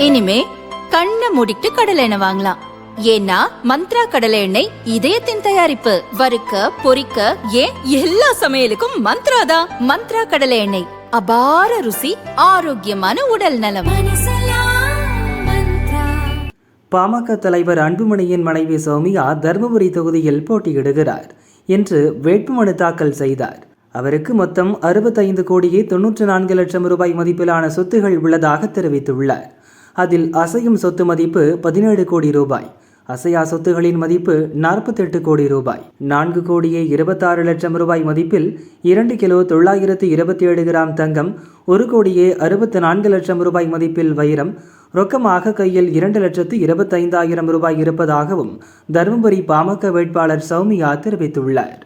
இனிமே கண்ணை மூடிட்டு கடலை எண்ணெய் வாங்கலாம். ஏன்னா மந்த்ரா கடலை எண்ணெய் இதயத்தின் தயாரிப்பு. வறுக்க பொரிக்க ஏன் எல்லா சமையலுக்கும் மந்த்ரா தான். மந்த்ரா கடலை எண்ணெய், அபார ருசி, ஆரோக்கியமான உடல் நலம். பாமக தலைவர் அன்புமணியின் மனைவி சௌமியா தருமபுரி தொகுதியில் போட்டியிடுகிறார் என்று வேட்புமனு தாக்கல் செய்தார். அவருக்கு மொத்தம் 65 கோடியே 94 லட்சம் ரூபாய் மதிப்பிலான சொத்துகள் உள்ளதாக தெரிவித்துள்ளார். அதில் அசையும் சொத்து மதிப்பு 17 கோடி ரூபாய், அசையா சொத்துகளின் மதிப்பு 48 கோடி ரூபாய், 4 கோடியே 26 லட்சம் ரூபாய் மதிப்பில் 2 கிலோ 927 கிராம் தங்கம், 1 கோடியே 64 லட்சம் ரூபாய் மதிப்பில் வைரம், ரொக்கமாக கையில் 2,25,000 ரூபாய் இருப்பதாகவும் தருமபுரி பாமக வேட்பாளர் சௌமியா தெரிவித்துள்ளார்.